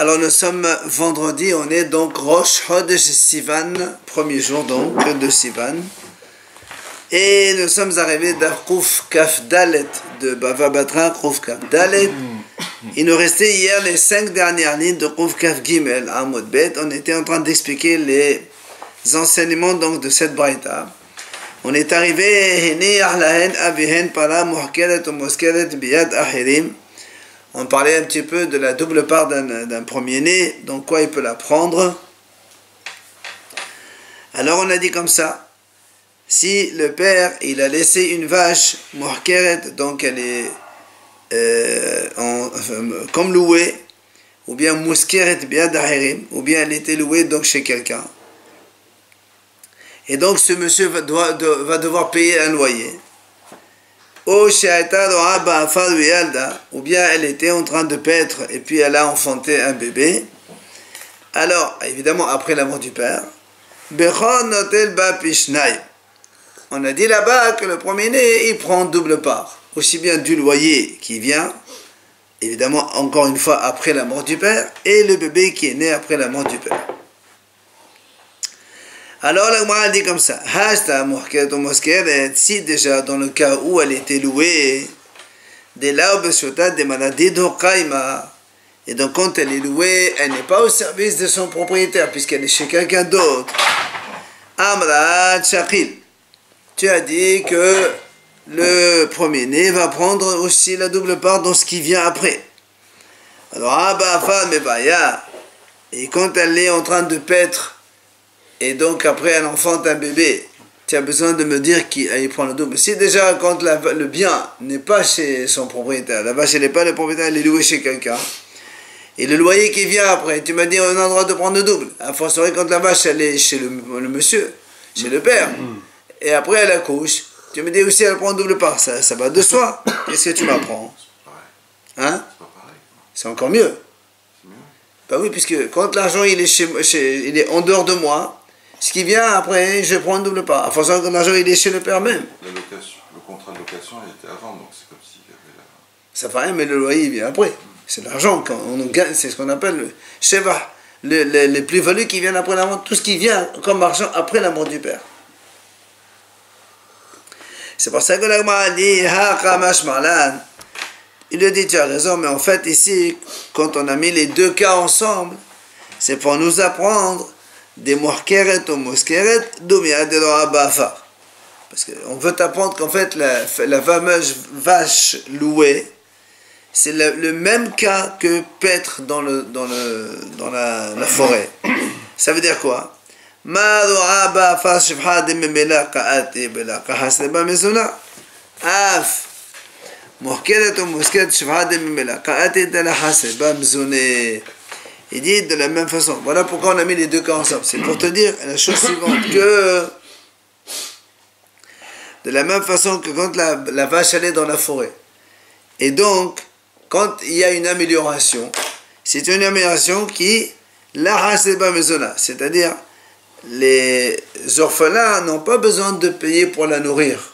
Alors nous sommes vendredi, on est donc Rosh Chodesh Sivan, premier jour donc de Sivan. Et nous sommes arrivés d'Arkouf Kaf Dalet de Bava Batra, Kouf Kaf Dalet. Il nous restait hier les 5 dernières lignes de Kouf Kaf Gimel à Amud Bet. On était en train d'expliquer les enseignements donc de cette braïta. On est arrivé Heni Ahlahen Avihen Para Muhkelet ou Moskelet Biyad Ahirim. On parlait un petit peu de la double part d'un premier-né, donc quoi il peut la prendre. Alors on a dit comme ça, si le père il a laissé une vache muhkeret, donc elle est comme louée, ou bien muskeret biad ahirim, ou bien elle était louée donc chez quelqu'un, et donc ce monsieur va devoir payer un loyer. Ou bien elle était en train de paître et puis elle a enfanté un bébé. Alors, évidemment, après la mort du père, on a dit là-bas que le premier-né, il prend double part. Aussi bien du loyer qui vient, évidemment, encore une fois, après la mort du père, et le bébé qui est né après la mort du père. Alors la Gemara dit comme ça, si déjà dans le cas où elle était louée, des maladies d'Okaima, et donc quand elle est louée, elle n'est pas au service de son propriétaire, puisqu'elle est chez quelqu'un d'autre. Amrat Shakil, tu as dit que le premier-né va prendre aussi la double part dans ce qui vient après. Alors, et quand elle est en train de paître, et donc après elle enfante un bébé, tu as besoin de me dire qu'il prend le double. Si déjà quand le bien n'est pas chez son propriétaire, la vache elle n'est pas le propriétaire, elle est louée chez quelqu'un, et le loyer qui vient après, tu m'as dit on a le droit de prendre le double. À fortiori quand la vache elle est chez le monsieur, chez le père, et après elle accouche, tu me dis aussi elle prend double part, ça va de soi. Qu'est-ce que tu m'apprends? Hein? C'est encore mieux. Bah oui, puisque quand l'argent il il est en dehors de moi, ce qui vient après, je prends une double part. À force que l'argent il est chez le père même. Le contrat de location il était avant, donc c'est comme s'il y avait la... Ça fait rien, mais le loyer il vient après. C'est l'argent, quand on gagne, c'est ce qu'on appelle le sheva, les plus-values qui viennent après la mort, tout ce qui vient comme argent après la mort du père. C'est pour ça que l'Agma dit, il lui dit, tu as raison, mais en fait ici, quand on a mis les deux cas ensemble, c'est pour nous apprendre des muhkeret ou muskeret d'oumia de l'orabafar. Parce qu'on veut t'apprendre qu'en fait la fameuse vache louée, c'est le même cas que paître dans la forêt. Ça veut dire quoi? Il dit de la même façon. Voilà pourquoi on a mis les deux cas ensemble. C'est pour te dire la chose suivante, que de la même façon que quand la vache allait dans la forêt, et donc quand il y a une amélioration, c'est une amélioration qui c'est-à-dire les orphelins n'ont pas besoin de payer pour la nourrir.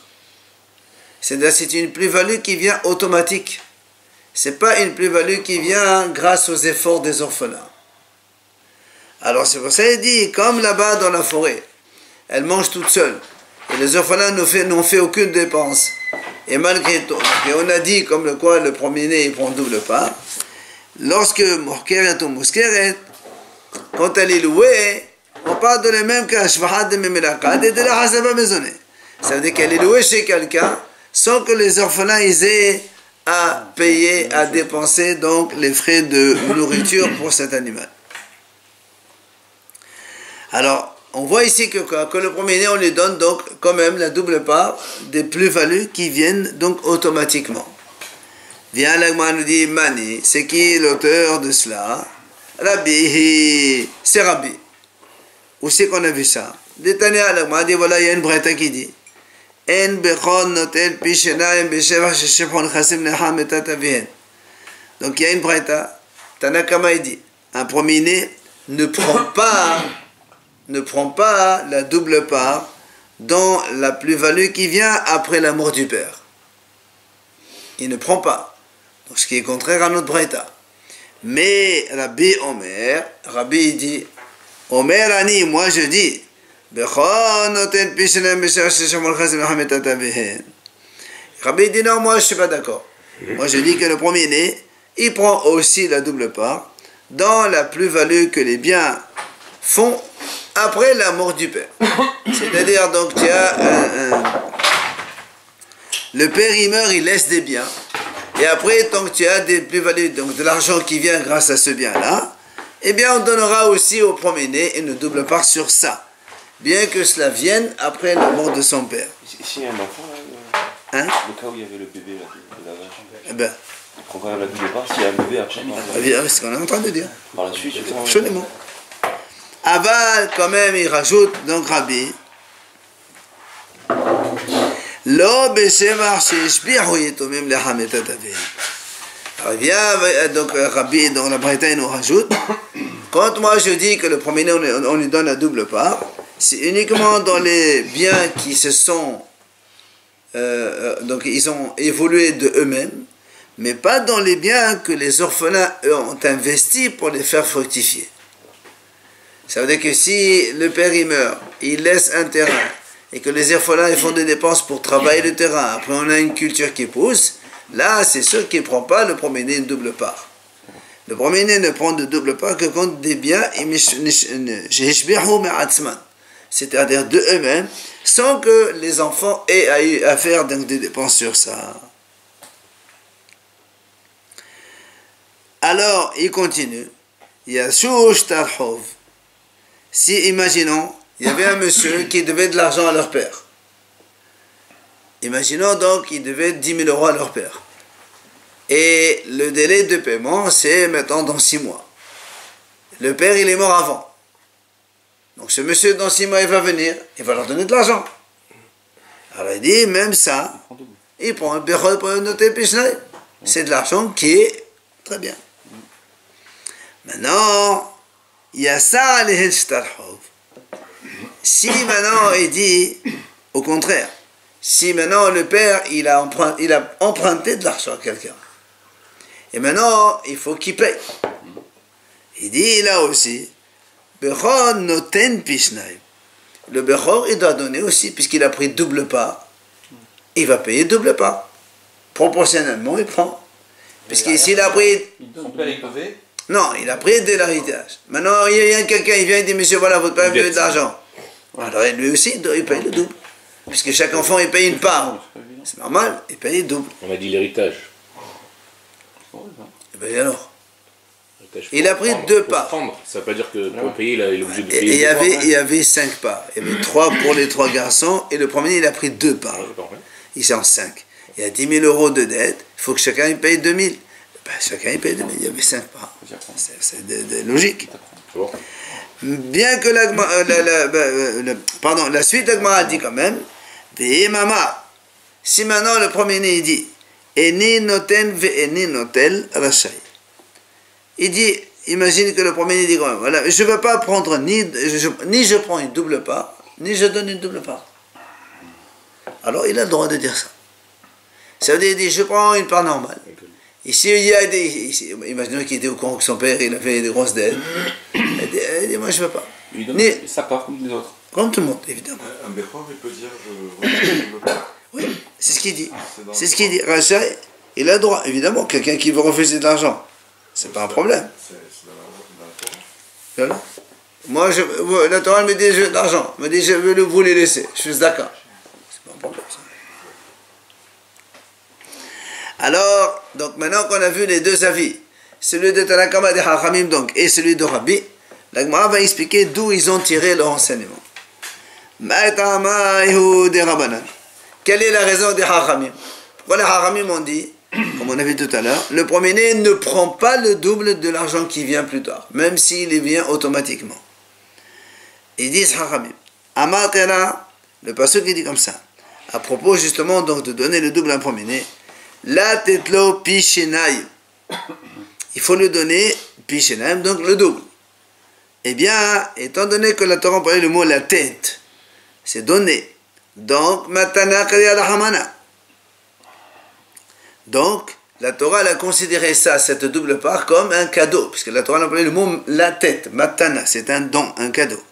C'est-à-dire c'est une plus-value qui vient automatique. C'est pas une plus-value qui vient grâce aux efforts des orphelins. Alors c'est pour ça qu'il dit, comme là-bas dans la forêt, elle mange toute seule, et les orphelins n'ont fait aucune dépense, et malgré tout, et on a dit comme le quoi le premier-né il prend double part, lorsque Muhkeret ou Muskeret, quand elle est louée, on parle de la même cas, et de la Hasaba maisonnée. Ça veut dire qu'elle est louée chez quelqu'un, sans que les orphelins aient à payer, à dépenser donc les frais de nourriture pour cet animal. Alors, on voit ici que le premier-né, on lui donne donc quand même la double part des plus-values qui viennent donc automatiquement. Viens, l'Agma nous dit, Mani, c'est qui l'auteur de cela? Rabbi, c'est Rabbi. Où c'est qu'on a vu ça? Détania, l'Agma dit, voilà, il y a une braïta qui dit, donc il y a une braïta, Tanakama il dit, un premier-né ne prend pas la double part dans la plus-value qui vient après la mort du père. Il ne prend pas. Donc ce qui est contraire à notre braïta. Mais Rabbi dit, Omer Ani, moi je dis, Rabbi dit non, moi je suis pas d'accord. Moi je dis que le premier-né, il prend aussi la double part dans la plus-value que les biens font après la mort du père. C'est-à-dire, donc, tu as le père, il meurt, il laisse des biens. Et après, tant que tu as des plus-values, donc de l'argent qui vient grâce à ce bien-là, eh bien, on donnera aussi au premier-né une double part sur ça. Bien que cela vienne après la mort de son père. S'il y a un enfant, là, le cas où il y avait le bébé là, de la vache, eh ben, il prend quand même la double part s'il y a un bébé après. C'est ce qu'on est en train de dire. Par la suite, absolument. Aval, quand même, il rajoute, donc Rabbi, Lo b'shemach she'ishbihu yetomim lehametat avihem. Donc Rabbi, dans la Braïta, il nous rajoute, quand moi je dis que le premier-né, on lui donne la double part, c'est uniquement dans les biens qui se sont, donc ils ont évolué de eux-mêmes, mais pas dans les biens que les orphelins, eux, ont investis pour les faire fructifier. Ça veut dire que si le père il meurt, il laisse un terrain, et que les orphelins ils font des dépenses pour travailler le terrain, après on a une culture qui pousse, là c'est sûr qu'il ne prend pas le premier-né une double part. Le premier-né ne prend de double part que quand des biens, c'est-à-dire de eux-mêmes, sans que les enfants aient à faire donc des dépenses sur ça. Alors, il continue. Il y a Shush Tarhov. Si, imaginons, il y avait un monsieur qui devait de l'argent à leur père. Imaginons donc qu'il devait 10 000 euros à leur père. Et le délai de paiement, c'est maintenant dans 6 mois. Le père, il est mort avant. Donc ce monsieur, dans 6 mois, il va venir, il va leur donner de l'argent. Alors il dit, même ça, il prend un béchol pour noter Pishnai. C'est de l'argent qui est très bien. Maintenant, il y a ça, les Hishtarhov. Si maintenant il dit, au contraire, si maintenant le père, il a emprunté de l'argent à quelqu'un, et maintenant, il faut qu'il paye. Il dit là aussi, Bechor noten pishnai. Le Bechor, il doit donner aussi, puisqu'il a pris double part, il va payer double part. Proportionnellement, il prend. Puisqu'ici, il a pris... Non, il a pris de l'héritage. Maintenant, il y a quelqu'un, il vient et dit, monsieur, voilà, votre père veut de l'argent. Alors, lui aussi, il paye le double. Puisque chaque enfant, il paye une part. C'est normal, il paye le double. On a dit l'héritage. Et bien alors, il a pris 2 parts. Ça ne veut pas dire que pour payer, il est obligé de Et payer. il y avait 5 parts. Il y avait 3 pour les 3 garçons, et le premier, il a pris 2 parts. Il s'est en 5. Il y a 10 000 euros de dette, il faut que chacun il paye 2 000. Ben, chacun il paye 2 000, il y avait 5 parts. C'est logique. Bien que la suite d'Agmara dit quand même, si maintenant le premier-né il dit, Eni noten ve'eni notel rachai. Il dit, imagine que le premier dit, voilà, je ne veux pas prendre ni je prends une double part, ni je donne une double part. Alors il a le droit de dire ça. Ça veut dire, il dit, je prends une part normale. Ici, il y a imaginons qu'il était au courant que son père, il avait des grosses dettes. Il dit, moi je ne veux pas. Il donne sa part comme les autres. Comme tout le monde, évidemment. Un Bechor, il peut dire, je ne veux pas. Oui, c'est ce qu'il dit. C'est ce qu'il dit. Rachat, il a le droit. Évidemment, quelqu'un qui veut refuser de l'argent, c'est pas un problème. Voilà. Moi, la Torah me dit, je veux de l'argent. Me dit, je veux vous les laisser. Je suis d'accord. C'est pas un problème, ça. Alors, donc maintenant qu'on a vu les 2 avis, celui de Tanakama de Hachamim donc, et celui de Rabbi, la Gemara va expliquer d'où ils ont tiré leur enseignement. Quelle est la raison des Hachamim? Pourquoi les Hachamim ont dit, comme on a vu tout à l'heure, le premier-né ne prend pas le double de l'argent qui vient plus tard, même s'il vient automatiquement. Ils disent Hachamim. Amar Tera, le pasuk qui dit comme ça, à propos justement donc de donner le double à un premier-né, la tetlo pishenai. Il faut lui donner pishenai, donc le double. Eh bien, étant donné que la Torah emploie le mot la tête, c'est donné. Donc, matana kriya la hamana. Donc, la Torah elle a considéré ça, cette double part, comme un cadeau, puisque la Torah a employé le mot la tête, matana, c'est un don, un cadeau.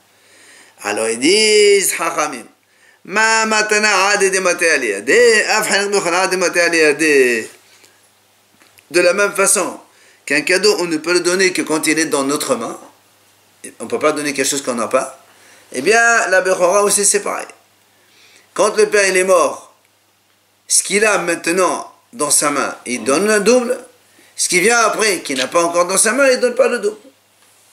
Alors ils disent, Chachamim, ma matana adede mataliade, afhanak bechol adede mataliade. De la même façon qu'un cadeau, on ne peut le donner que quand il est dans notre main, on ne peut pas donner quelque chose qu'on n'a pas, eh bien la Bechora aussi c'est pareil. Quand le père il est mort, ce qu'il a maintenant dans sa main, il donne un double. Ce qui vient après, qui n'a pas encore dans sa main, il ne donne pas le double.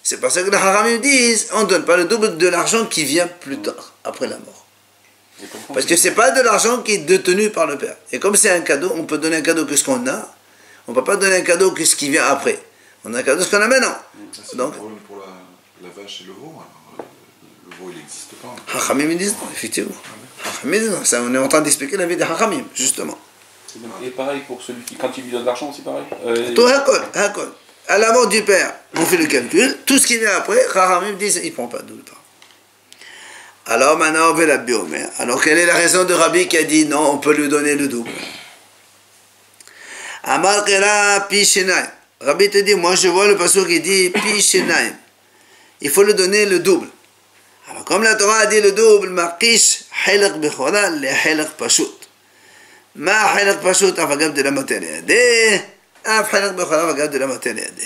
C'est pour ça que les Haramim disent, on ne donne pas le double de l'argent qui vient plus tard, après la mort. Parce que ce n'est pas de l'argent qui est détenu par le père. Et comme c'est un cadeau, on peut donner un cadeau que ce qu'on a, on ne peut pas donner un cadeau que ce qui vient après. On a un cadeau ce qu'on a maintenant. C'est Donc, le problème pour la vache et le veau. Alors, le veau, il n'existe pas. Hachamim disent non, effectivement. Hachamim disent non. Ça, on est en train d'expliquer la vie des Hachamim, justement. Et pareil pour celui qui, quand il lui donne de l'argent, c'est pareil. Tout Hakol. À la mort du père, on fait le calcul. Tout ce qui vient après, Hachamim disent il ne prend pas de double part. Alors maintenant, on veut la biomère. Alors quelle est la raison de Rabbi qui a dit non, on peut lui donner le double? Amar Kera Pi Shenaim. Rabbi te dit, moi je vois le passage qui dit Pi Shenaim. Il faut lui donner le double. Alors comme la Torah a dit le double, Maqish Helak Bechora le Helak Pashut. Ma Helak Pashut afagab de la matériade. Af Helak Bechora afagab de la matériade.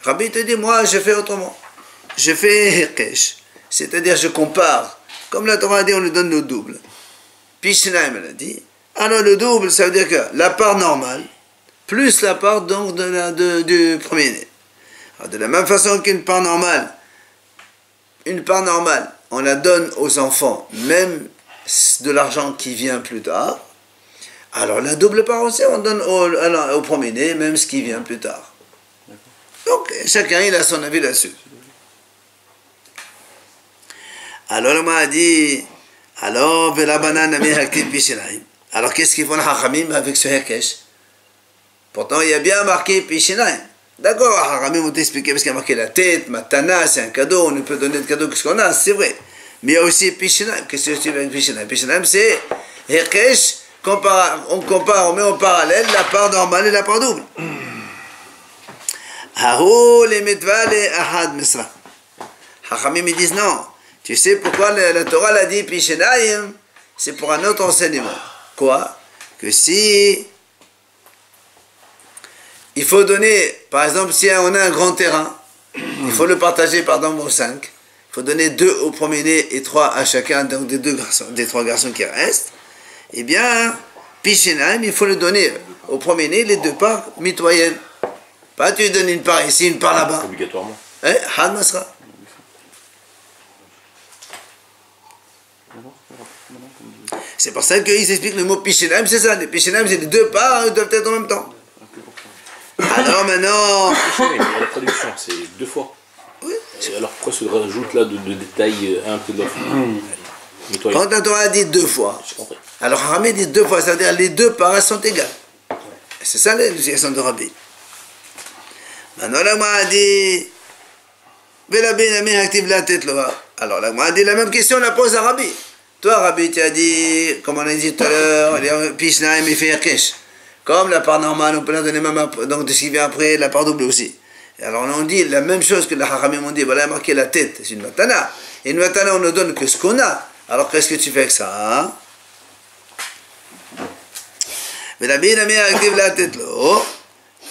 Rabbi te dit, moi je fais autrement. Je fais Hekesh. C'est-à-dire je compare. Comme la Torah a dit, on lui donne le double. Pi Shenaim elle a dit. Alors le double, ça veut dire que la part normale, plus la part donc du premier-né. De la même façon qu'une part normale, on la donne aux enfants, même de l'argent qui vient plus tard. Alors la double part aussi, on donne au premier-né, même ce qui vient plus tard. Donc chacun il a son avis là-dessus. Alors on m'a dit, alors alors qu'est-ce qu'ils font les Hachamim avec ce Hekesh? Pourtant, il y a bien marqué Pishinayim. D'accord, Hachamim ont expliqué parce qu'il y a marqué la tête, Matana, c'est un cadeau, on ne peut donner de cadeau que ce qu'on a, c'est vrai. Mais il y a aussi Pishinayim. Qu'est-ce que c'est avec Pishinayim? Pishinayim, c'est Hekesh, on compare, on met en parallèle la part normale et la part double. Ahou, les mitva, les ahad misra. Hachamim, ils disent non. Tu sais pourquoi la Torah l'a dit Pishinayim? C'est pour un autre enseignement. Quoi? Que si il faut donner, par exemple, si on a un grand terrain, il faut le partager par exemple aux 5. Il faut donner 2 au premier-né et 3 à chacun donc des 3 garçons qui restent. Eh bien, Pishinayim, il faut le donner au premier-né les 2 parts mitoyennes. Pas tu donnes une part ici, une part là-bas. Obligatoirement. Had Masra. C'est pour ça qu'ils expliquent le mot Pishinayim, c'est ça. Les Pishinayim, c'est les 2 parts, ils doivent être en même temps. Alors maintenant. La traduction, c'est 2 fois. Oui. Alors pourquoi se rajoute là de détails un peu de la Quand la Torah a dit 2 fois, alors Rabbi dit 2 fois, c'est-à-dire les 2 parts sont égales. C'est ça l'explication de Rabbi. Maintenant, la Gemara a dit. Alors la Gemara a dit la même question, on la pose à Rabbi. Toi, Rabbi, tu as dit, comme on a dit tout à l'heure, Pishinayim il fait Hekesh. Comme la part normale, on peut la donner même donc de ce qui vient après, la part double aussi. Et alors on dit la même chose que les Hachamim ont dit, voilà, marqué la tête, c'est une matana. Et une matana, on ne donne que ce qu'on a. Alors qu'est-ce que tu fais avec ça, hein? Mais la bien active la tête là.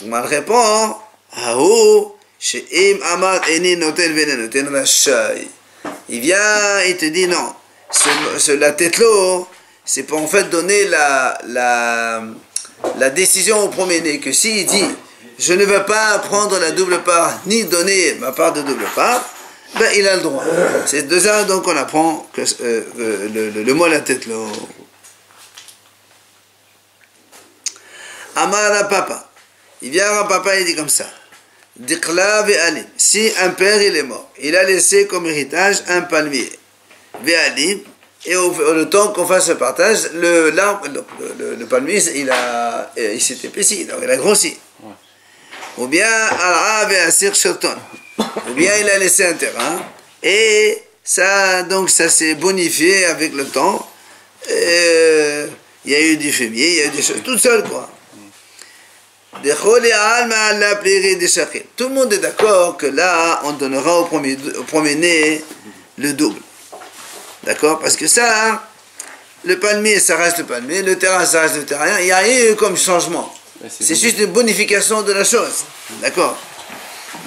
On répond, Ahou, she'im amad eni noten vene noten rashai. Il vient, il te dit non. La tête là, c'est pour en fait donner la décision au premier-né que s'il dit je ne veux pas prendre la double part ni donner ma part de double part, ben il a le droit. C'est de ça donc on apprend que le mot la tête là. Amara papa, il vient à papa il dit comme ça. Dikla ve'alim. Si un père il est mort, il a laissé comme héritage un palmier. Ve'alim. Et le temps qu'on fasse le partage, le palmier, il s'est épaissi, donc il a grossi. Ouais. Ou bien, ou bien il a laissé un terrain, et ça s'est bonifié avec le temps. Il y a eu du fumier, il y a eu des choses, tout seul quoi. Tout le monde est d'accord que là, on donnera au premier-né le double. D'accord? Parce que ça, le palmier, ça reste le palmier, le terrain, ça reste le terrain. Il n'y a rien eu comme changement. C'est juste une bonification de la chose. D'accord?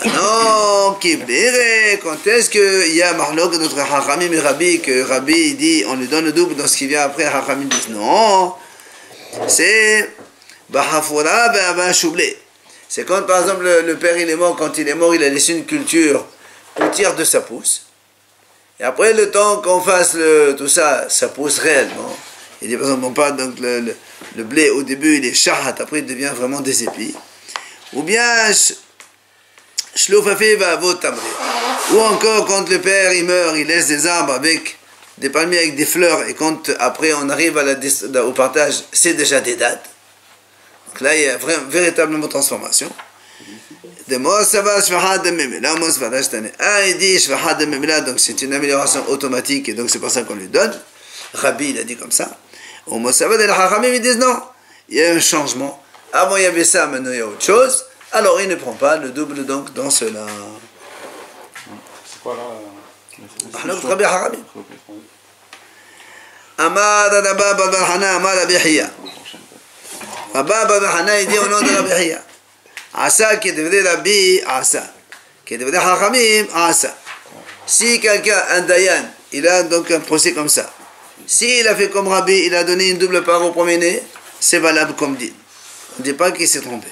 Maintenant, quand est-ce qu'il y a Mahlok, notre Hachamim et Rabbi, que Rabbi dit on lui donne le double dans ce qui vient après, Hachamim dit non. C'est Bahafura Be'aba Shoublé. C'est quand par exemple le père il est mort, quand il est mort, il a laissé une culture au tiers de sa pousse. Et après le temps qu'on fasse tout ça, ça pousse réellement. Il dit par exemple, on parle donc le blé au début il est shahat, après il devient vraiment des épis. Ou bien Shlofafi va tamri. Ou encore quand le père il meurt, il laisse des arbres avec des palmiers avec des fleurs, et quand après on arrive au partage, c'est déjà des dates. Donc là il y a véritablement transformation. De Mosava Shvaha de Memela, Mosava Shtane. Ah, il dit Shvaha de Memela, donc c'est une amélioration automatique, et donc c'est pour ça qu'on lui donne. Rabbi il a dit comme ça. Au Mosava de la Hachamim ils disent non, il y a un changement. Avant il y avait ça, maintenant il y a autre chose. Alors il ne prend pas le double donc dans cela. C'est quoi là Rabbi Hachamim. Amar Rabba Barhana, Amar Rabbi Hiya. Rabba Barhana, il dit au nom de Rabbi Hiya. Asa qui devrait Rabbi, Asa. Qui devrait Hachamim, Asa. Si quelqu'un, un Dayan, il a donc un procès comme ça. S'il a fait comme Rabbi, il a donné une double part au premier-né, c'est valable comme dit. On ne dit pas qu'il s'est trompé.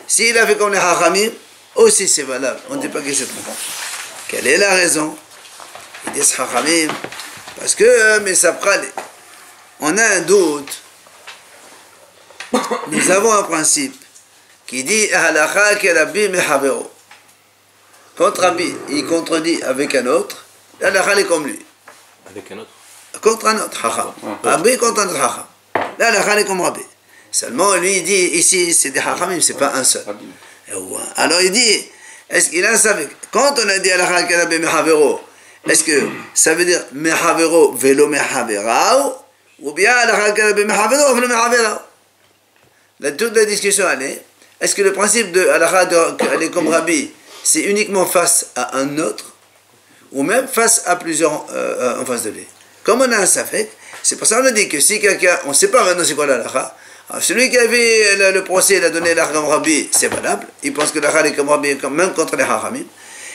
S'il a fait comme les Hachamim, aussi c'est valable. On ne dit pas qu'il s'est trompé. Quelle est la raison? Ils disent Hachamim. Parce que, mais ça prale. On a un doute. Nous avons un principe qui dit Halakha ke Rabbi mehavero. Quand Rabbi, il contredit avec un autre, l'halakha est comme lui. Avec un autre. Contre un autre Hacham. Rabbi contre un autre Hacham. L'halakha est comme Rabbi. Seulement, lui, il dit, ici, c'est des Hachamim, c'est pas un seul. Alors, il dit, est-ce qu'il a ça avec... Quand on a dit Halakha ke Rabbi mehavero, est-ce que ça veut dire mehavero velo mehaverao, ou bien Halakha ke Rabbi mehavero velo mehaverao? Toute la discussion, elle est, est-ce que le principe de Halakha, elle est comme Rabbi, c'est uniquement face à un autre, ou même face à plusieurs en face de lui? Comme on a un safek, c'est pour ça qu'on a dit que si quelqu'un, on ne sait pas maintenant c'est quoi l'Halakha, celui qui avait le procès, il a donné l'Halakha comme Rabbi, c'est valable, il pense que l'Halakha est comme Rabbi, même contre les Hachamim,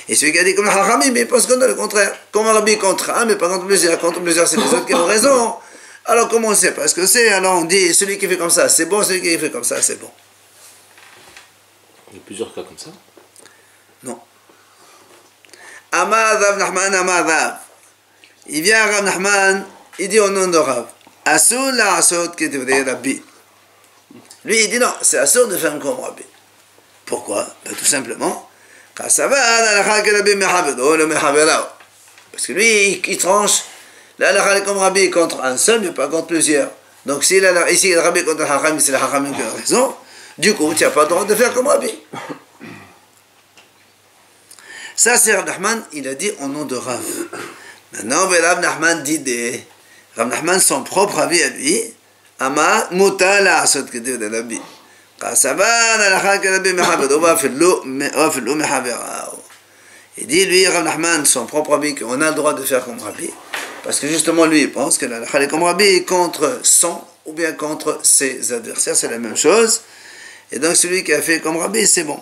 et celui qui a dit comme les Hachamim, il pense qu'on a le contraire, comme Rabbi contre un, mais pas contre plusieurs, c'est les autres qui ont raison. Alors comment on sait pas ce que c'est? Alors on dit, celui qui fait comme ça, c'est bon, celui qui fait comme ça, c'est bon. Il y a plusieurs cas comme ça. Non. Amar Rav Nachman, Amar Rav. Il vient à Rav Nachman, il dit au nom de Rav, Asur la asot qui devrait Rabbi. Lui, il dit non, c'est asur de faire comme Rabbi. Pourquoi? Ben, tout simplement, parce que lui, il tranche, la halakha comme Rabbi contre un seul, mais pas contre plusieurs. Donc, si ici, le Rabbi contre le Hachamim, c'est le Hachamim qui a raison, du coup, tu n'as pas le droit de faire comme Rabbi. Ça, c'est Rav Nachman, il a dit au nom de Rav. Maintenant, Rav Nachman dit Rav Nachman, son propre avis à lui, Ama muta la asot ketiv de Rabbi. Il dit, lui, Rav Nachman, son propre avis, qu'on a le droit de faire comme Rabbi, parce que justement, lui, il pense que la halakha est comme Rabbi contre son, ou bien contre ses adversaires, c'est la même chose. Et donc, celui qui a fait comme Rabbi, c'est bon.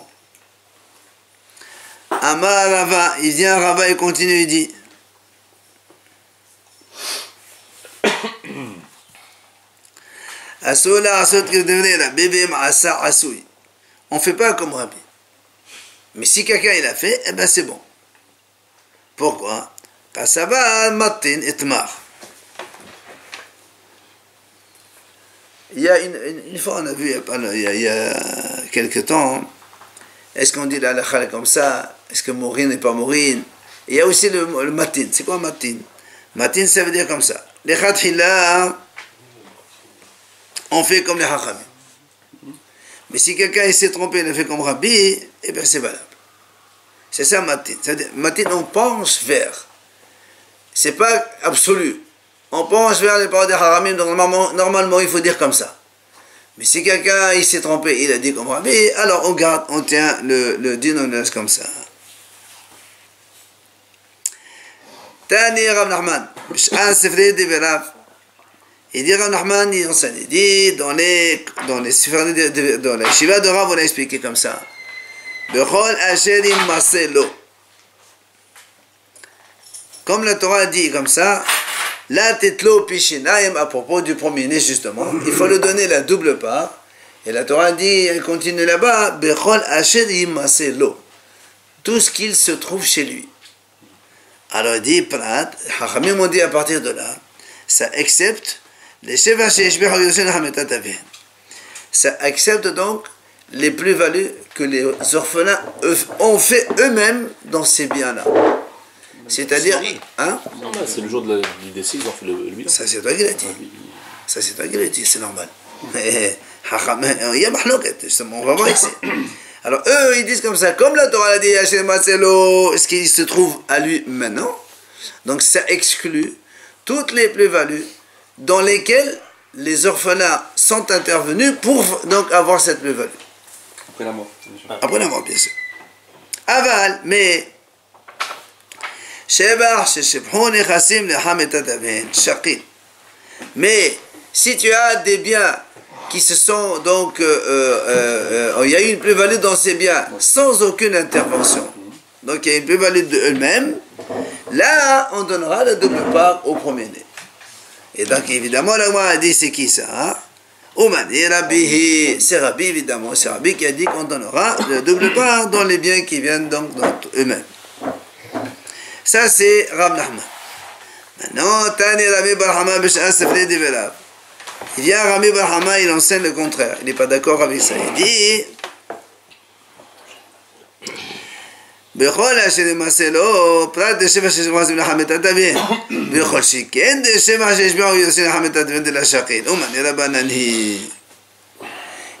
Amar Rava, il vient Rava et continue, il dit on ne fait pas comme Rabbi. Mais si quelqu'un il a fait, eh ben c'est bon. Pourquoi? Parce que ça va matin et mar. Il y a une fois, on a vu, il y a quelque temps, est-ce qu'on dit la halakha comme ça? Est-ce que Mourine n'est pas Mourine? Il y a aussi le matin. C'est quoi matin? Matin, ça veut dire comme ça. Les khatila, on fait comme les hachamim. Mais si quelqu'un s'est trompé, il a fait comme Rabbi, eh bien c'est valable. C'est ça matin. Matin, on pense vers. C'est pas absolu. On pense vers les paroles des hachamim, donc normalement, il faut dire comme ça. Mais si quelqu'un il s'est trompé, il a dit comme Rabbi, alors on garde, on tient le din, on laisse comme ça. Tani Rav Nachman, il dit Rav Nachman, il enseigne, il dit dans les Shiva de Rav, on a expliqué comme ça. Bechol asher imase lo. Comme la Torah dit comme ça, la tetlo pishinayim, à propos du premier-né justement, il faut lui donner la double part. Et la Torah dit, elle continue là-bas, Bechol asher imase lo. Tout ce qu'il se trouve chez lui. Alors il dit, Prat, Chachamim ont dit à partir de là, ça accepte les Sheva Sheishbeh Hayosen Hametat Aven. Ça accepte donc les plus-values que les orphelins ont fait eux-mêmes dans ces biens-là. C'est-à-dire, hein? Non, c'est le jour du décès, ils ont fait le bilan. Ça c'est toi qui l'as dit. Ça c'est toi qui l'as dit, c'est normal. Mais il y a mahloket, justement, on va voir ici. Alors eux, ils disent comme ça, comme la Torah l'a dit, ce qui se trouve à lui maintenant, donc ça exclut toutes les plus-values dans lesquelles les orphelins sont intervenus pour donc avoir cette plus-value. Après la mort. Après la mort, bien sûr. Aval, mais mais si tu as des biens qui se sont donc il y a eu une plus-value dans ces biens sans aucune intervention, donc il y a une plus-value d'eux-mêmes, là on donnera la double part au premier-né. Et donc évidemment la Gemara a dit c'est qui ça, hein? C'est Rabbi évidemment, c'est Rabbi qui a dit qu'on donnera la double part dans les biens qui viennent donc eux-mêmes. Ça c'est Rav Nachman. Maintenant, Tani Rabbi Barhama B'Sha'as Sefrei Divelav. Il vient Rabbi Barhama, il enseigne le contraire. Il n'est pas d'accord avec ça. Il dit Bechol Asher Imase Lo, Prat de Sheva Sheshbaz Min Hametat Aven. Bechol Shiken de Sheva Sheshbaz Min Hametat Aven de la Shaqin. Oman Rabanani.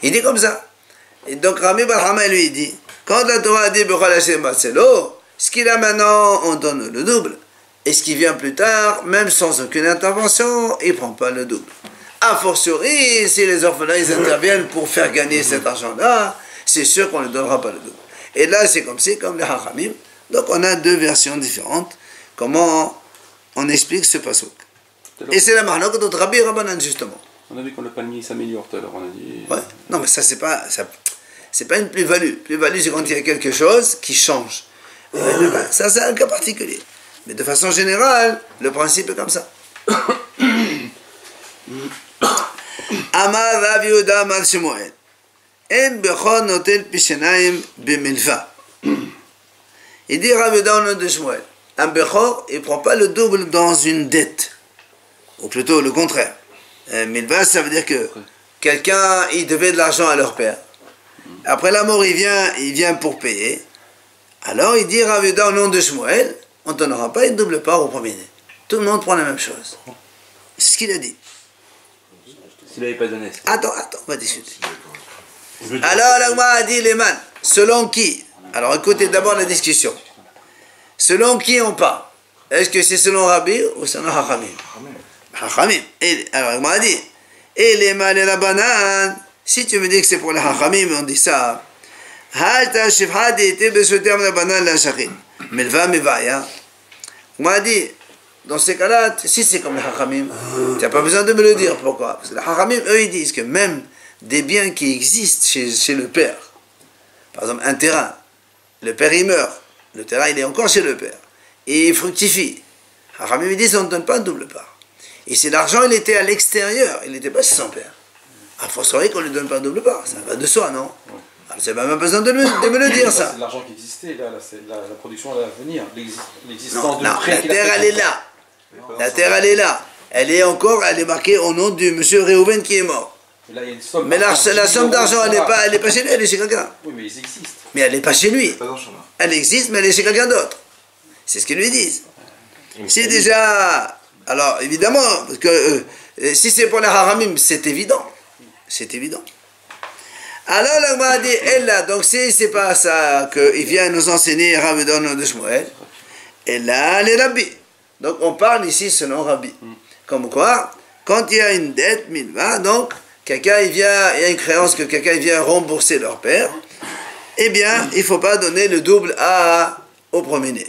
Il dit comme ça. Et donc Rabbi Barhama lui dit, quand la Torah dit Bechol Asher Imase Lo, ce qu'il a maintenant, on donne le double. Et ce qui vient plus tard, même sans aucune intervention, il ne prend pas le double. A fortiori, si les orphelins ils interviennent pour faire gagner cet argent-là, c'est sûr qu'on ne donnera pas le double. Et là, c'est comme les Hachamim. Donc on a deux versions différentes. Comment on explique ce pasuk. Et c'est la marloque de Rabbi Rabbanan, justement. On a vu que le panier s'améliore tout à l'heure, on a dit. Ouais. Non, mais ça, c'est pas une plus-value. Plus-value, c'est quand il y a quelque chose qui change. Ça, c'est un cas particulier. Mais de façon générale, le principe est comme ça. Amar Rav Yehuda Amar Shemuel. En bechor notel pishenayim b'milva. Il dit Rav Yehuda au nom de Shemuel. Un bechor, il ne prend pas le double dans une dette. Ou plutôt le contraire. Milva, ça veut dire que quelqu'un, il devait de l'argent à leur père. Après la mort, il vient pour payer. Alors il dit Rav Yehuda au nom de Shemuel, on ne donnera pas une double part au premier-né. Tout le monde prend la même chose. C'est ce qu'il a dit. S'il n'avait pas donné. Attends, on va discuter. Alors la Gemara a dit les man, selon qui? Alors écoutez d'abord la discussion. Selon qui on parle? Est-ce que c'est selon Rabbi ou selon Hachamim? Hachamim. Alors la Gemara a dit, et les man et la banane, si tu me dis que c'est pour les Hachamim, on dit ça. Halta shifhadi était besotem la banane la shachin. Melva mevaya. On m'a dit, dans ces cas-là, si c'est comme les Hachamim, tu n'as pas besoin de me le dire. Pourquoi? Parce que les Hachamim, eux, ils disent que même des biens qui existent chez le père, par exemple un terrain, le père il meurt, le terrain il est encore chez le père, et il fructifie. Hachamim, ils disent on ne donne pas une double part. Et si l'argent il était à l'extérieur, il n'était pas chez son père, il faut savoir qu'on ne lui donne pas une double part. Ça va de soi, non? Alors, c'est pas même besoin de me le dire, ça. C'est l'argent qui existait, là c'est la production à venir, l'existence non, la terre, elle est là. La terre, elle est là. Elle est marquée au nom du monsieur Réhouven qui est mort. Là, il y a une somme. Mais la somme d'argent, elle n'est pas chez lui, elle est chez quelqu'un. Oui, mais ils existent. Mais elle n'est pas chez lui. Elle existe, mais elle est chez quelqu'un d'autre. C'est ce qu'ils lui disent. Si déjà... Alors, évidemment, parce que si c'est pour les Haramim, c'est évident. C'est évident. Alors, la Gemara a dit, elle là, donc si c'est pas ça qu'il vient nous enseigner Rav Yehuda de Shmuel, et là, les rabbis. Donc, on parle ici selon Rabbi. Comme quoi, quand il y a une dette, milva, donc, quelqu'un il y a une créance que quelqu'un vient rembourser leur père, eh bien, il ne faut pas donner le double au premier-né.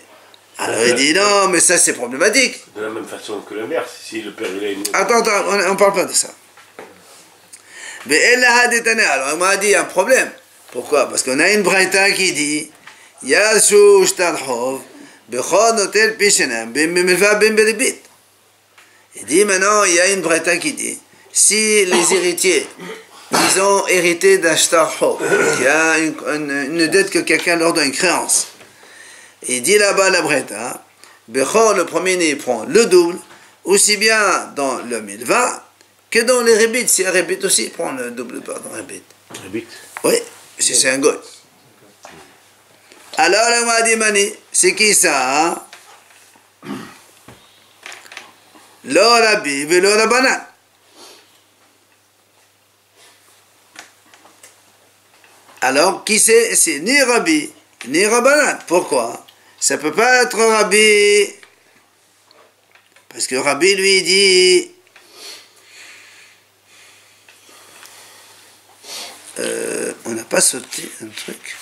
Alors il dit non, mais ça c'est problématique. De la même façon que le mère, si le père il a une... Attends, on ne parle pas de ça. Mais alors il m'a dit il y a un problème. Pourquoi? Parce qu'on a une braïta qui dit Yashu shtarhov bechon hotel pishenam bimilva bimberibit. Il dit maintenant il y a une braïta qui dit si les héritiers ils ont hérité d'un shtarhov, il y a une dette que quelqu'un leur donne, une créance. Il dit là-bas la braïta bechon le premier-né prend le double aussi bien dans le milva que dans les rébits. Si un rébit aussi il prend le double part dans le rébit. Rébit? Oui, si c'est un goy. Alors, on m'a dit, Mani, c'est qui ça? Hein? Lo Rabbi, velo Rabbanan. Alors, qui c'est? C'est ni Rabbi, ni Rabbanan. Pourquoi? Ça ne peut pas être Rabbi. Parce que Rabbi lui dit... on n'a pas sauté un truc.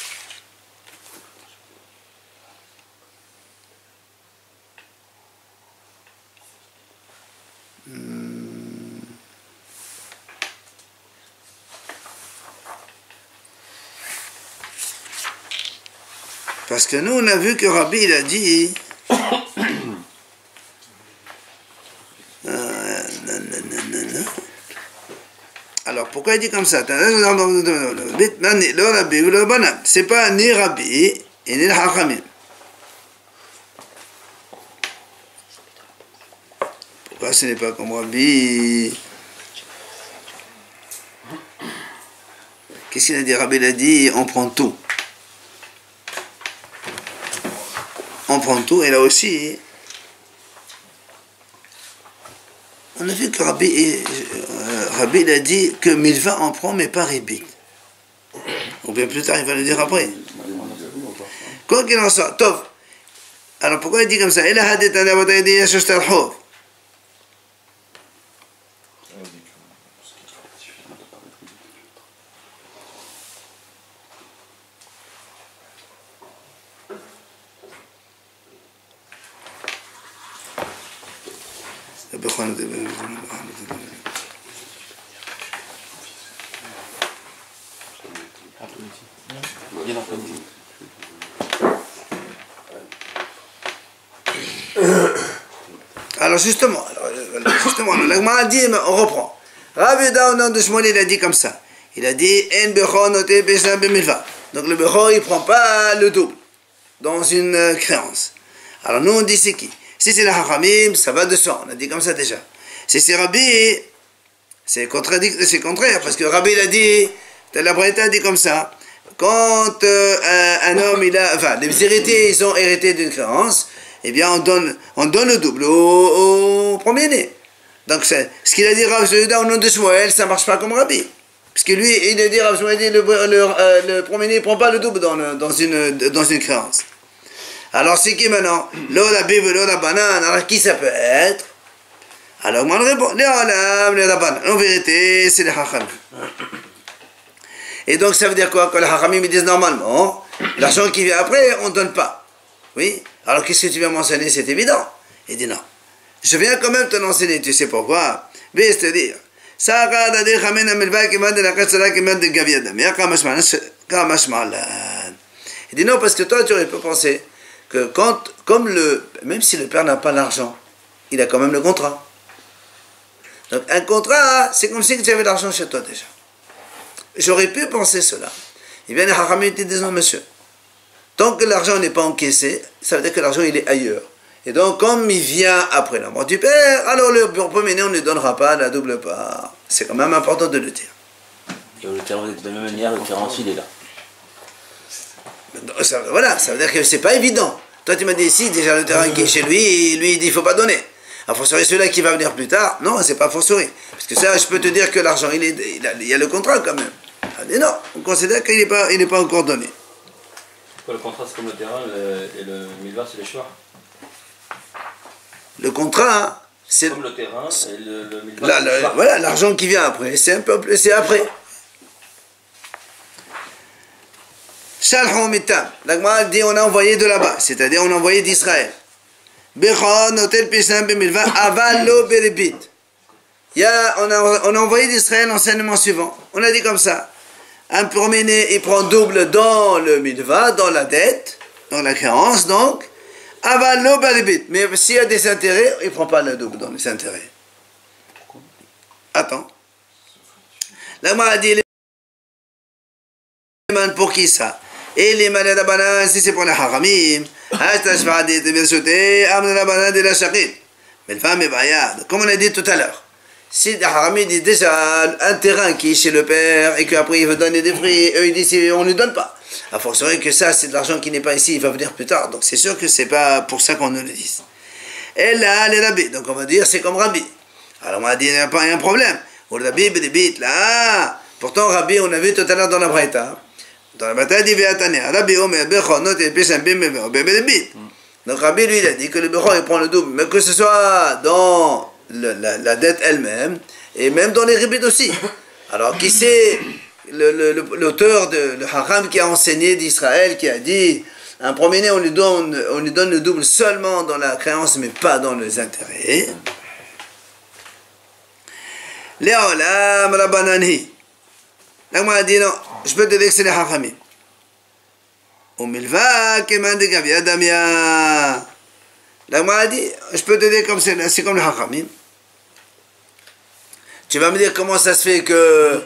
Parce que nous, on a vu que Rabbi, il a dit... Alors, pourquoi il dit comme ça? C'est pas ni Rabbi et ni le Hachamim. Pourquoi ce n'est pas comme Rabbi? Qu'est-ce qu'il a dit? Rabbi, il a dit, on prend tout. On prend tout, et là aussi... On a vu que Rabbi il a dit que Milva en prend, mais pas Ribit. Ou bien plus tard, il va le dire après. Quoi qu'il en soit, Tov. Alors pourquoi il dit comme ça? Il a dit Alors justement, l'agma a dit, on reprend. Rabbi Yehuda au nom de Shmuel, il a dit comme ça. Il a dit, En bechon noté besam bemilva. Donc le bechon, il ne prend pas le double dans une créance. Alors nous, on dit c'est qui? Si c'est le Hachamim, ça va de soi, on a dit comme ça déjà. Si c'est Rabbi, c'est contraire, parce que Rabbi, il a dit, la Braïta a dit comme ça. Quand un homme, les héritiers, ils ont hérité d'une créance, eh bien, on donne le double au premier-né. Donc, ce qu'il a dit Rav Yehuda au nom de Shmuel, ça ne marche pas comme Rabbi. Parce que lui, il a dit, Rav Shmuel, le premier-né ne prend pas le double dans une créance. Alors, c'est qui maintenant? Lo Rabbi, lo Rabbanan. Alors, qui ça peut être? Alors, moi, on répond, les Olam, les Rabbanan. En vérité, c'est les Hachamim. Et donc, ça veut dire quoi? Quand les Hachamim ils disent normalement, l'argent qui vient après, on ne donne pas. Oui? Alors, qu'est-ce que tu viens m'enseigner? C'est évident. Il dit non. Je viens quand même te l'enseigner. Tu sais pourquoi? C'est-à-dire, il dit non, parce que toi, tu aurais pu penser que même si le père n'a pas l'argent, il a quand même le contrat. Donc, un contrat, c'est comme si tu avais l'argent chez toi déjà. J'aurais pu penser cela. Et bien les Hachamim disent non, monsieur. Tant que l'argent n'est pas encaissé, ça veut dire que l'argent il est ailleurs. Et donc, comme il vient après la mort du père, alors le premier-né, on ne lui donnera pas la double part. C'est quand même important de le dire. Et de la même manière, le créancier il est là. Voilà, ça veut dire que c'est pas évident. Toi, tu m'as dit ici, déjà le terrain qui est chez lui, il dit il ne faut pas donner. A fortiori celui-là qui va venir plus tard, non, c'est pas fortiori. Parce que ça, je peux te dire que l'argent, il y a le contrat quand même. Et non, on considère qu'il n'est pas encore donné. Le contrat, c'est comme le terrain, et le milva, c'est les choix. Le contrat, C'est comme le terrain et le voilà, l'argent qui vient après. C'est un peu plus, c'est après. Shalhom mitam. La Gemara dit on a envoyé de là-bas, c'est-à-dire on a envoyé d'Israël. Bechon hotel pisam bemilva avalo beribit. On a envoyé d'Israël l'enseignement suivant. On a dit comme ça. Un promené, il prend double dans le milva, dans la dette, dans la créance, donc. Avalo beribit. Mais s'il y a des intérêts, il ne prend pas le double dans les intérêts. Attends. La Gemara a dit pour qui ça? Et les malades à si c'est pour les haramim, mais le femme est bayad. Comme on a dit tout à l'heure, si les haramim dit déjà un terrain qui est chez le père et qu'après il veut donner des fruits, eux ils disent on ne lui donne pas. A fortiori que ça c'est de l'argent qui n'est pas ici, il va venir plus tard. Donc c'est sûr que c'est pas pour ça qu'on nous le dit. Et là les rabbis, donc on va dire c'est comme Rabbi. Alors on va dire il n'y a pas un problème. Ou le Rabbi bidibit là. Pourtant Rabbi on a vu tout à l'heure dans la Braïta. Dans la bataille d'Ivéatania, Rabbi Omer Bechonot et Pesam Bimébit. Donc Rabbi lui il a dit que le Bechon il prend le double, mais que ce soit dans la dette elle-même et même dans les ribit aussi. Alors qui c'est l'auteur de le Haram qui a enseigné d'Israël qui a dit un promené on lui donne le double seulement dans la créance mais pas dans les intérêts. Léolam Rabbanani. Là, moi, dit non, je peux te dire que c'est les hachamim. Au milva, keman de gavia damia. Là, moi, dit, je peux te dire comme c'est comme les hachamim. Tu vas me dire comment ça se fait que,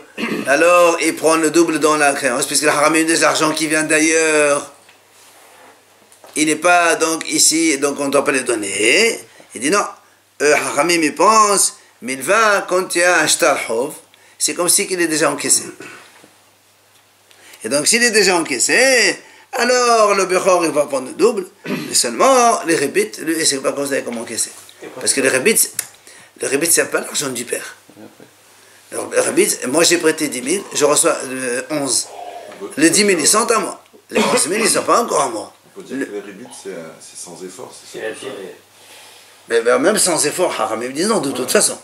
alors, il prend le double dans la créance, puisque les hachamim des argent qui vient d'ailleurs. Il n'est pas donc ici, donc on ne doit pas les donner. Il dit non, hachamim, il pense, milva, quand il y a un shtarhov, c'est comme si qu'il est déjà encaissé. Et donc, s'il est déjà encaissé, alors le Bechor, il va prendre le double, mais seulement les rébits, lui, il ne sait pas comment encaisser. Parce que les rébits, c'est pas l'argent du père. Alors, les rébits, moi j'ai prêté 10 000, je reçois 11. Les 10 000, ils sont à moi. Les 11 000, ils ne sont pas encore à moi. On peut dire que les rébits, c'est sans effort, c'est ça. Mais même sans effort, Haram, ils disent non, de toute façon.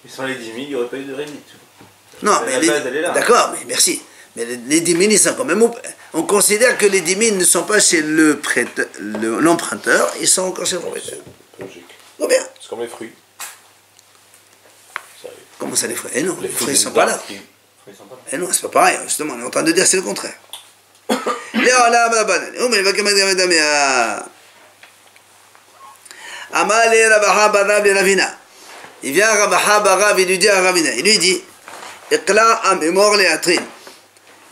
Mais sans les 10 000, il n'y aurait pas eu de rébits. Non, mais d'accord, mais merci. Mais les 10 000, ils sont quand même... On considère que les 10 000 ne sont pas chez l'emprunteur, ils sont encore chez le propriétaire. Logique. Combien? C'est comme les fruits. Comment ça les fruits? Eh non, les fruits ne sont pas là. Eh non, c'est pas pareil, justement, on est en train de dire c'est le contraire. Il vient à Rabaha Barav, il lui dit à Ravina, il lui dit Iqla Amémor Léatrine.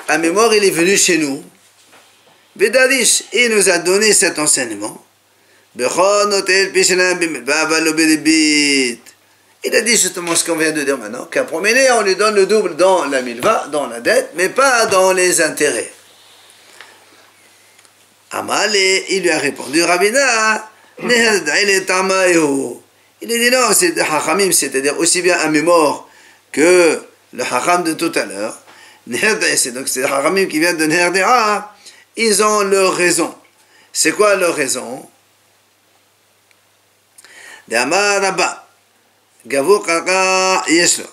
Amémor, il est venu chez nous. Bedarish, il nous a donné cet enseignement. Il a dit justement ce qu'on vient de dire maintenant, qu'un promené, on lui donne le double dans la milva, dans la dette, mais pas dans les intérêts. Amal, il lui a répondu, Ravina, il a dit non, c'est des hachamim, c'est-à-dire aussi bien Amémor que le hacham de tout à l'heure. Donc c'est le hachamim qui vient de Neherdea, ils ont leur raison. C'est quoi leur raison? D'Amar Rabba, Gavu Kaka Yeshlo,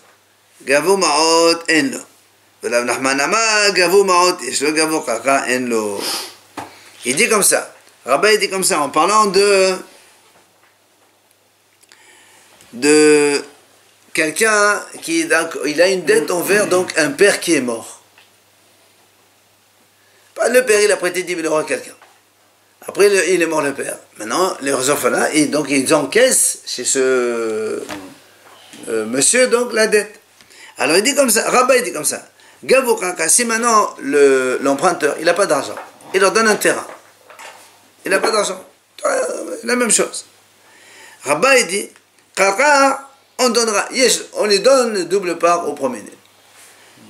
Gavu Maot Enlo. Velav Nachman Amar, Gavu Maot Yeshlo, Gavu Kaka Enlo. Il dit comme ça. Rabba il dit comme ça en parlant de quelqu'un qui il a une dette envers donc un père qui est mort. Le père il a prêté 10 000 euros à quelqu'un. Après il est mort le père. Maintenant les orphelins et donc ils encaissent chez ce monsieur donc la dette. Alors il dit comme ça, Rabba il dit comme ça. Gavo Kaka, si maintenant l'emprunteur il n'a pas d'argent, il leur donne un terrain. Il n'a pas d'argent. La même chose. Rabba il dit Kaka on donnera, on lui donne le double part au promené.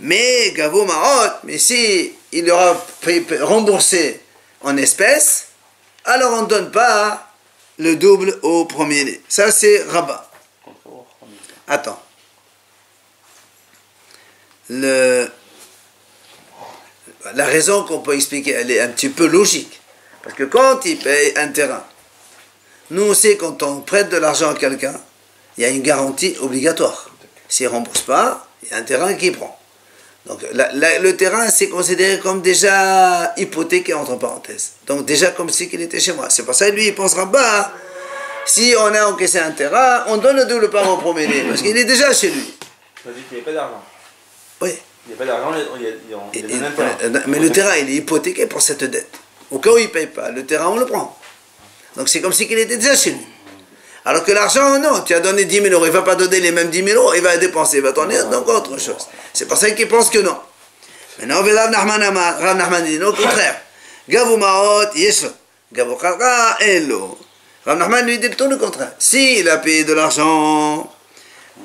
Mais Gavo Maot, mais si il aura remboursé en espèces, alors on ne donne pas le double au promené. Ça c'est Rabba. Attends. La raison qu'on peut expliquer, elle est un petit peu logique. Parce que quand il paye un terrain, nous on sait quand on prête de l'argent à quelqu'un, il y a une garantie obligatoire. S'il ne rembourse pas, il y a un terrain qui prend. Donc le terrain, c'est considéré comme déjà hypothéqué, entre parenthèses. Donc déjà comme si il était chez moi. C'est pour ça que lui, il ne pensera pas, si on a encaissé un terrain, on donne le double part au premier, parce qu'il est déjà chez lui. On a dit qu'il n'y avait pas d'argent. Oui. Il n'y a pas d'argent, il y a un terrain. Mais le terrain, il est hypothéqué pour cette dette. Au cas où il ne paye pas, le terrain, on le prend. Donc c'est comme si il était déjà chez lui. Alors que l'argent, non, tu as donné 10 000 euros, il ne va pas donner les mêmes 10 000 euros, il va dépenser, il va donner donc autre chose. C'est pour ça qu'il pense que non. Maintenant, Rav Nachman dit non, au contraire. Gavu Maot, Yeshlo. Gavu Khalqa, Elo. Rav Nachman lui dit tout le contraire. S'il a payé de l'argent,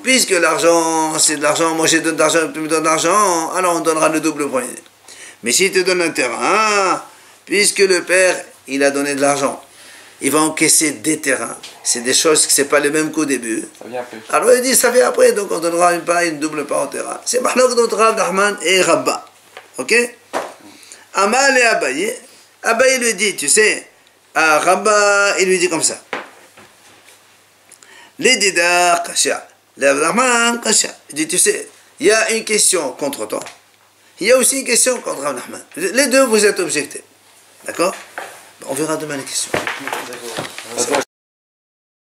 puisque l'argent, c'est de l'argent, moi je donne de l'argent, tu me donnes de l'argent, alors on donnera le double premier. Mais s'il te donne un terrain, puisque le père, il a donné de l'argent, il va encaisser des terrains. C'est des choses que ce n'est pas les mêmes qu'au début. Ça vient après. Alors il dit, ça vient après, donc on donnera une double part au terrain. C'est Mahlok d'entre Rav Nachman et Rabba. Ok? Amal et Abaye. Abaye lui dit, tu sais, à Rabba, il lui dit comme ça. Les Didar, Kasha. Les Rav Nachman, Kasha. Il dit, tu sais, il y a une question contre toi. Il y a aussi une question contre Rav Nachman. Les deux, vous êtes objectés. D'accord? On verra demain les questions.